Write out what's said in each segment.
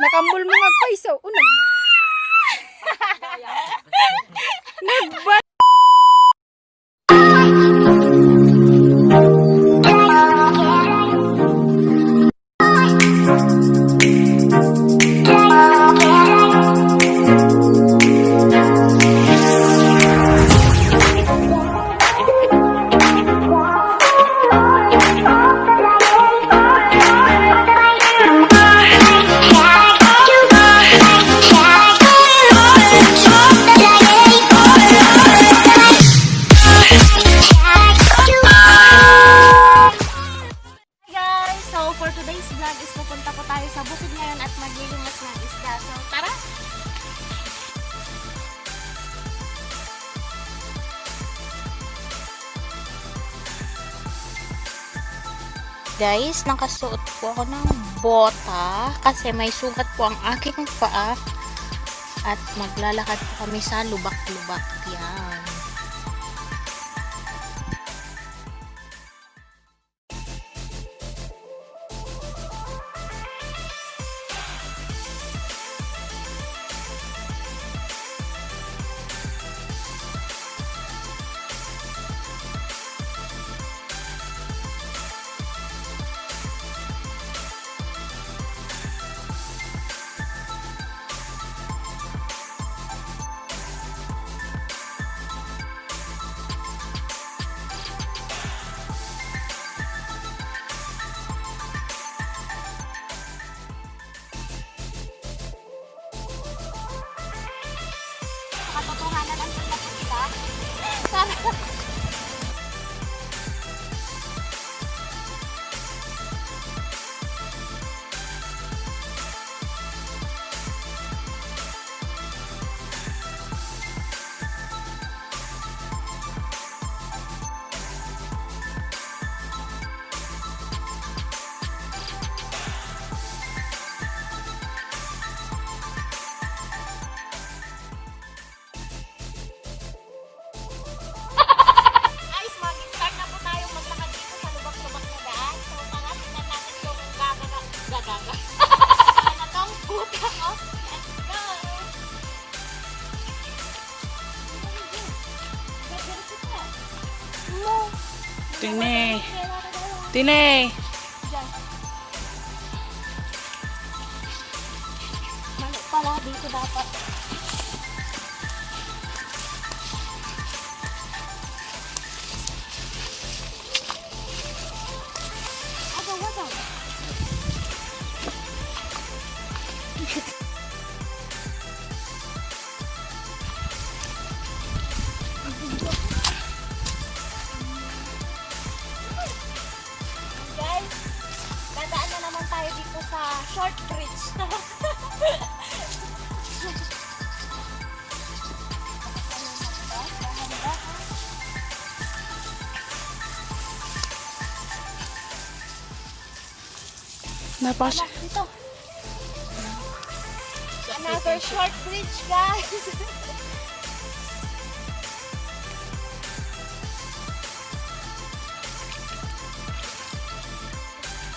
Nakambol mo nga pa isaw. Unang. Nagba. Guys, nakasuot po ako ng bota kasi may sugat po ang aking paa at maglalakad po kami sa lubak-lubak yan. Katotohanan ang pinakita. Sana. Tine. Tine. Mali pala, dito dapat. Agaw. Guys, dadaan na naman tayo dito sa short bridge. Napas. Dito. Another short bridge, guys.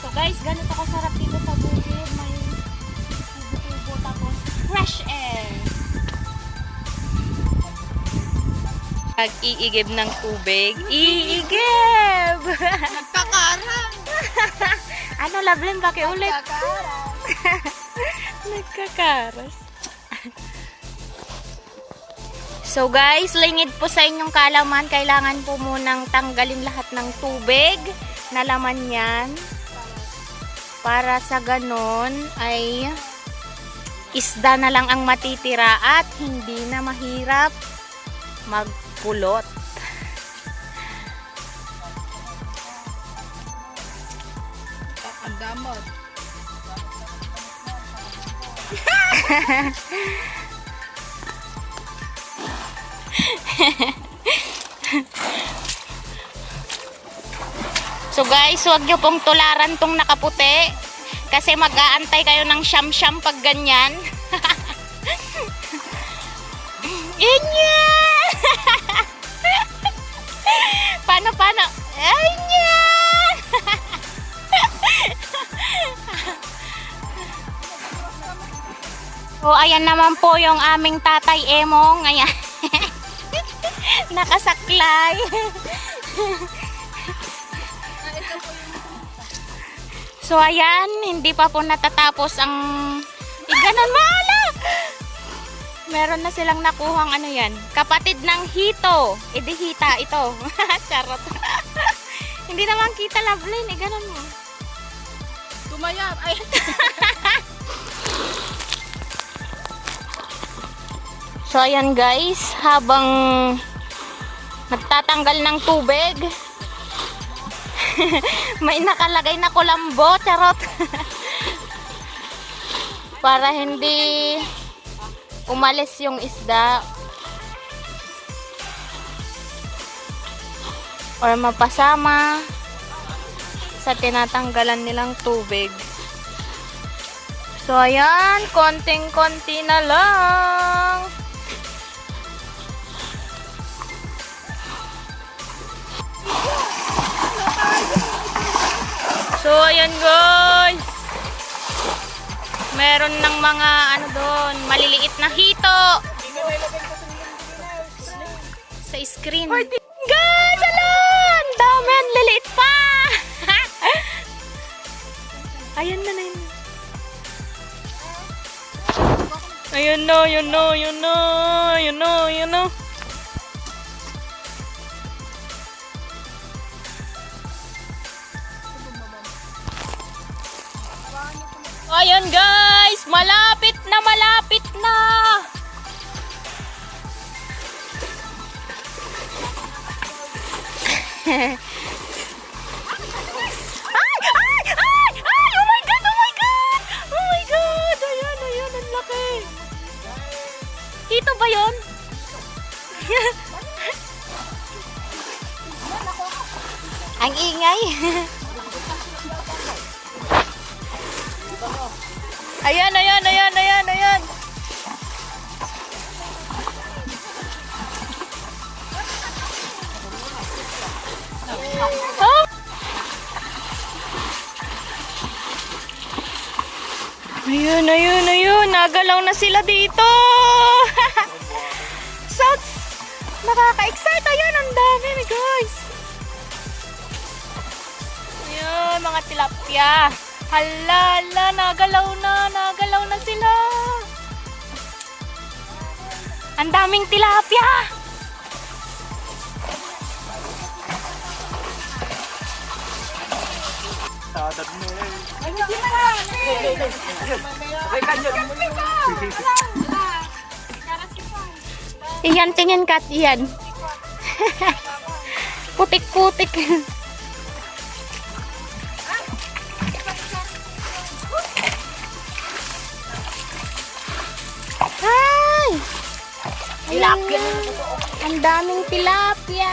So guys, ganito kasarap dito sa bukid. May tubo-tubo tapos fresh air. Pag-iigib ng tubig. Iigib! Nagkakarang! Ano, Lovelyn? Pakiulit. Nagkakarang! Nagkakaras. So guys, lingid po sa inyong kalaman. Kailangan po munang tanggalin lahat ng tubig na laman yan. Para sa ganon ay isda na lang ang matitira at hindi na mahirap magpulot. Ang damot. So guys, huwag nyo pong tularan tong nakaputi kasi mag-aantay kayo ng siyam-siyam pag ganyan. Inya! Paano? Inya! So, ayan naman po yung aming tatay Emong. Ayan. Nakasaklay. So, ayan. Hindi pa po natatapos ang... Ganon maala! Meron na silang nakuhang ano yan. Kapatid ng hito. Di hita ito. Charot. Hindi naman kita Loveline. Ganon mo. Tumayap. Ay. So, ayan guys, habang nagtatanggal ng tubig, may nakalagay na kulambo, charot. Para hindi umalis yung isda or mapasama sa tinatanggalan nilang tubig. So, ayan, konting-konti na lang. So, ayan guys. Meron ng mga ano doon, maliliit na hito. Sa screen. Guys, alam! Dami, ang liliit pa! Ayan na yun. Ayun na, yun na, yun na, yun na, yun na. Ayan guys, malapit na, malapit na. Ay! Ay! Ay! Ay! Oh my God! Oh my God! Oh my God! Ayan, ayan, ang laki. Hito ba yun? Ang ingay. Ayan, ayan, ayan, ayan, ayan. Oh! Ayun, ayun, ayun. Nagalaw na sila dito. Sounds nakaka-excite. Ayan, ang dami, guys. Ayun, mga tilapia. Hala, hala, nagalaw na sila. Ang daming tilapia. Iyan, tingin Kat, iyan. Putik-putik. Ay! Tilapia. Ang daming tilapia.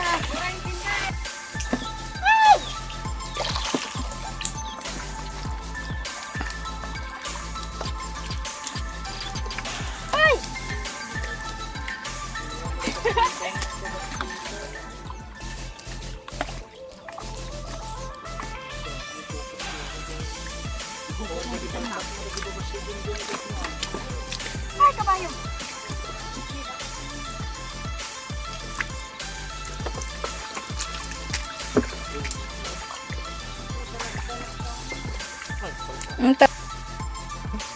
Ay! Ay, kabayo.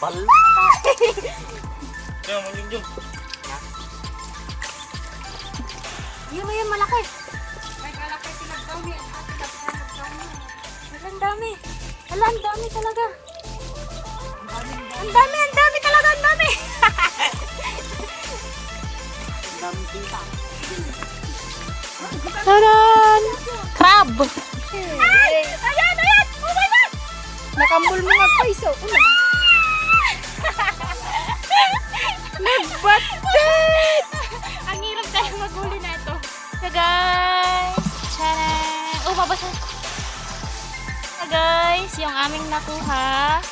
Bal. Yung yung. Yun, malaki. May kalakay pinagdami. Ang dami. Hala, ang dami talaga. Ang dami talaga, ang dami. Taran! Crab! Ay! Ayan, ayan! Oh my God! Nakambul mo nga paiso. Nagbatit! Ang hirap tayo maghuli na ito. So guys, tcharan! Oh, babasa. So guys, yung aming nakuha.